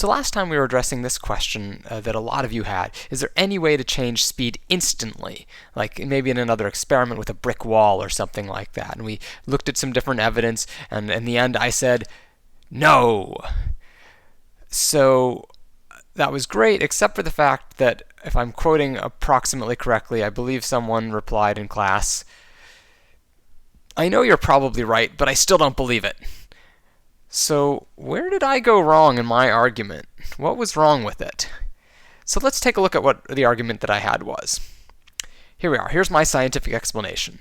So last time we were addressing this question that a lot of you had. Is there any way to change speed instantly? Like maybe in another experiment with a brick wall or something like that. And we looked at some different evidence, and in the end I said, no. So that was great, except for the fact that, if I'm quoting approximately correctly, I believe someone replied in class, I know you're probably right, but I still don't believe it. So where did I go wrong in my argument? What was wrong with it? So let's take a look at what the argument that I had was. Here we are. Here's my scientific explanation.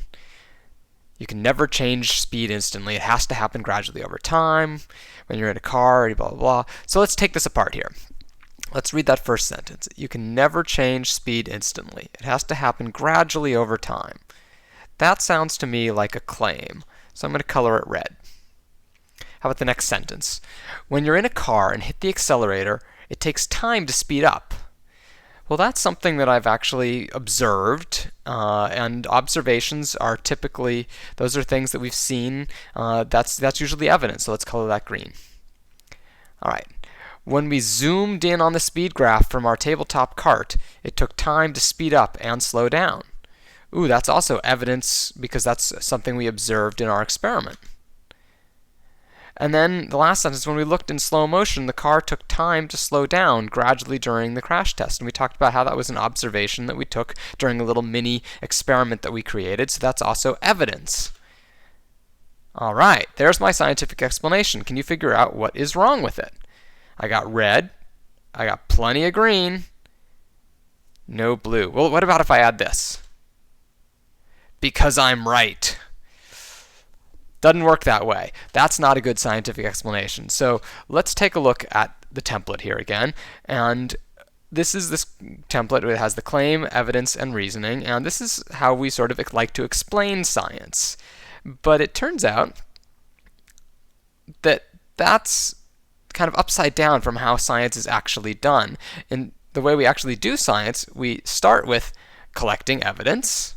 You can never change speed instantly. It has to happen gradually over time. When you're in a car, blah, blah, blah. So let's take this apart here. Let's read that first sentence. You can never change speed instantly. It has to happen gradually over time. That sounds to me like a claim, so I'm going to color it red. How about the next sentence? When you're in a car and hit the accelerator, it takes time to speed up. Well, that's something that I've actually observed, and observations are typically, those are things that we've seen. That's usually evidence, so let's color that green. All right. When we zoomed in on the speed graph from our tabletop cart, it took time to speed up and slow down. Ooh, that's also evidence because that's something we observed in our experiment. And then the last sentence, when we looked in slow motion, the car took time to slow down gradually during the crash test. And we talked about how that was an observation that we took during a little mini experiment that we created, so that's also evidence. All right, there's my scientific explanation. Can you figure out what is wrong with it? I got red, I got plenty of green, no blue. Well, what about if I add this? Because I'm right. Doesn't work that way. That's not a good scientific explanation. So let's take a look at the template here again. And this is this template. It has the claim, evidence, and reasoning. And this is how we sort of like to explain science. But it turns out that that's kind of upside down from how science is actually done. In the way we actually do science, we start with collecting evidence.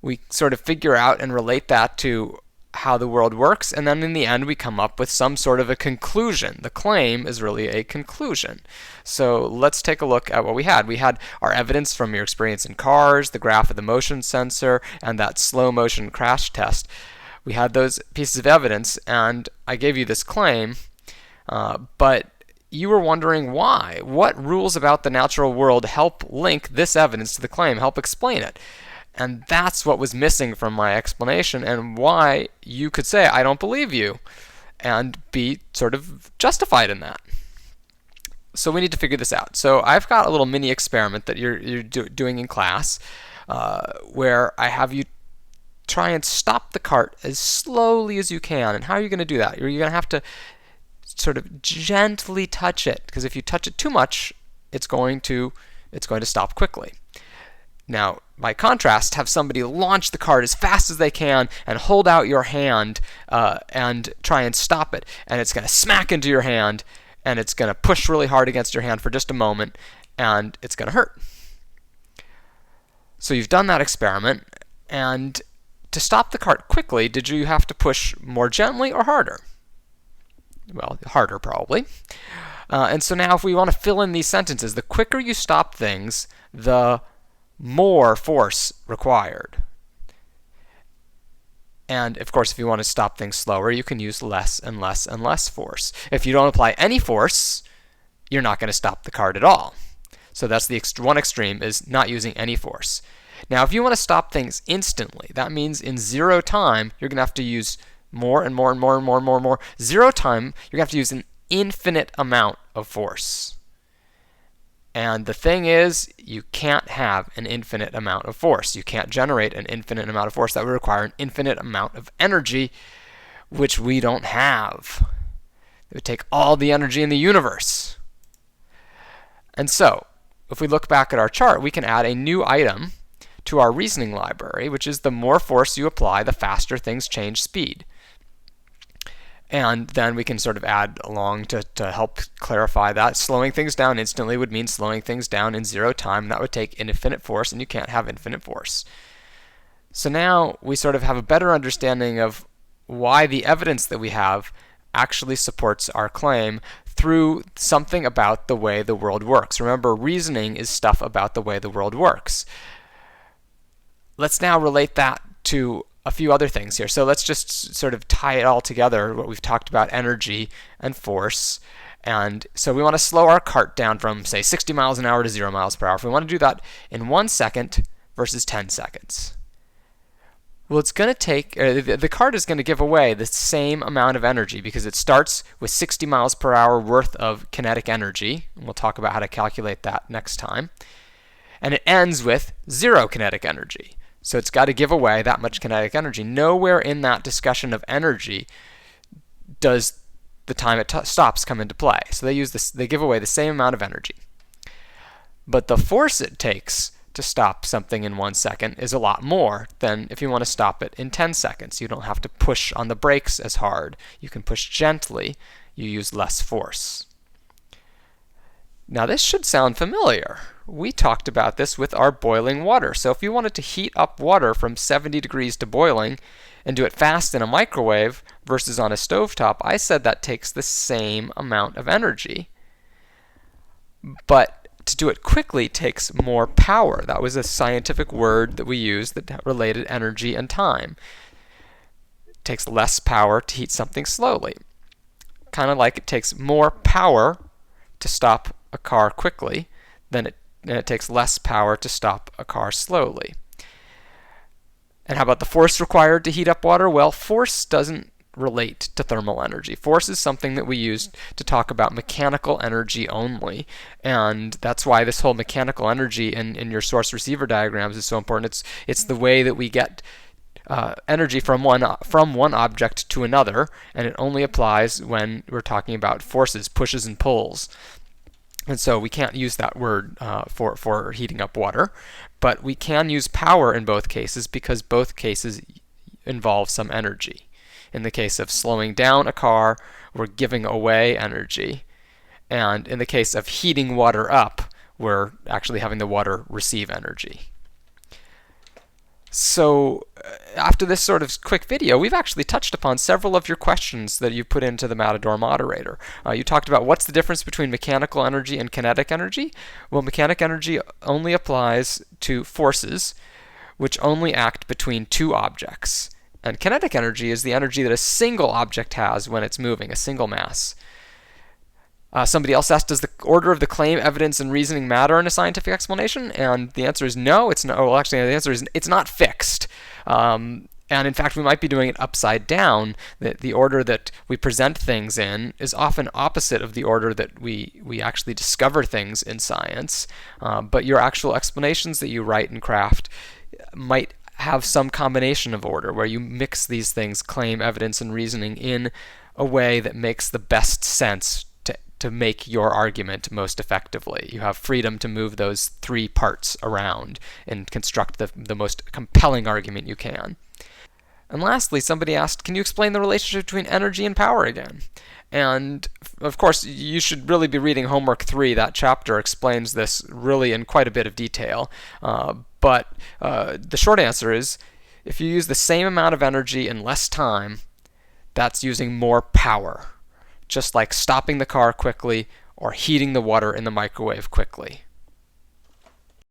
We sort of figure out and relate that to how the world works, and then in the end we come up with some sort of a conclusion. The claim is really a conclusion. So let's take a look at what we had. We had our evidence from your experience in cars, the graph of the motion sensor, and that slow motion crash test. We had those pieces of evidence, and I gave you this claim, but you were wondering why. What rules about the natural world help link this evidence to the claim, help explain it? And that's what was missing from my explanation, and why you could say, I don't believe you, and be sort of justified in that. So we need to figure this out. So I've got a little mini experiment that you're doing in class, where I have you try and stop the cart as slowly as you can. And how are you going to do that? You're going to have to sort of gently touch it, because if you touch it too much, it's going to stop quickly. Now, by contrast, have somebody launch the cart as fast as they can and hold out your hand and try and stop it. And it's going to smack into your hand, and it's going to push really hard against your hand for just a moment, and it's going to hurt. So you've done that experiment, and to stop the cart quickly, did you have to push more gently or harder? Well, harder probably. And so now if we want to fill in these sentences, the quicker you stop things, the more force required. And of course, if you want to stop things slower, you can use less and less and less force. If you don't apply any force, you're not going to stop the cart at all. So that's the one extreme, is not using any force. Now, if you want to stop things instantly, that means in 0 time, you're going to have to use more and more and more and more and more and more. 0 time, you're going to have to use an infinite amount of force. And the thing is, you can't have an infinite amount of force. You can't generate an infinite amount of force. That would require an infinite amount of energy, which we don't have. It would take all the energy in the universe. And so, if we look back at our chart, we can add a new item to our reasoning library, which is the more force you apply, the faster things change speed. And then we can sort of add along to help clarify that. Slowing things down instantly would mean slowing things down in 0 time. That would take infinite force, and you can't have infinite force. So now we sort of have a better understanding of why the evidence that we have actually supports our claim through something about the way the world works. Remember, reasoning is stuff about the way the world works. Let's now relate that to a few other things here. So let's just sort of tie it all together, what we've talked about, energy and force. And so we want to slow our cart down from, say, 60 miles an hour to 0 miles per hour. If we want to do that in 1 second versus 10 seconds. Well, it's going to take, the cart is going to give away the same amount of energy because it starts with 60 miles per hour worth of kinetic energy. And we'll talk about how to calculate that next time. And it ends with 0 kinetic energy. So it's got to give away that much kinetic energy. Nowhere in that discussion of energy does the time it stops come into play. So they give away the same amount of energy. But the force it takes to stop something in 1 second is a lot more than if you want to stop it in 10 seconds. You don't have to push on the brakes as hard. You can push gently. You use less force. Now this should sound familiar. We talked about this with our boiling water. So if you wanted to heat up water from 70 degrees to boiling and do it fast in a microwave versus on a stovetop, I said that takes the same amount of energy. But to do it quickly takes more power. That was a scientific word that we used that related energy and time. It takes less power to heat something slowly. Kind of like it takes more power to stop a car quickly than it takes less power to stop a car slowly. And how about the force required to heat up water? Well, force doesn't relate to thermal energy. Force is something that we use to talk about mechanical energy only. And that's why this whole mechanical energy in your source-receiver diagrams is so important. It's the way that we get energy from one object to another, and it only applies when we're talking about forces, pushes and pulls. And so we can't use that word for heating up water, but we can use power in both cases because both cases involve some energy. In the case of slowing down a car, we're giving away energy. And in the case of heating water up, we're actually having the water receive energy. So after this sort of quick video, we've actually touched upon several of your questions that you put into the Matador moderator. You talked about what's the difference between mechanical energy and kinetic energy. Well, mechanic energy only applies to forces, which only act between two objects. And kinetic energy is the energy that a single object has when it's moving, a single mass. Somebody else asked, does the order of the claim, evidence, and reasoning matter in a scientific explanation? And the answer is no. It's not. Well, actually, the answer is it's not fixed. And in fact, we might be doing it upside down. The order that we present things in is often opposite of the order that we actually discover things in science. But your actual explanations that you write and craft might have some combination of order where you mix these things, claim, evidence, and reasoning, in a way that makes the best sense to make your argument most effectively. You have freedom to move those three parts around and construct the most compelling argument you can. And lastly, somebody asked, can you explain the relationship between energy and power again? And of course, you should really be reading Homework 3. That chapter explains this really in quite a bit of detail. But the short answer is, if you use the same amount of energy in less time, that's using more power. Just like stopping the car quickly or heating the water in the microwave quickly.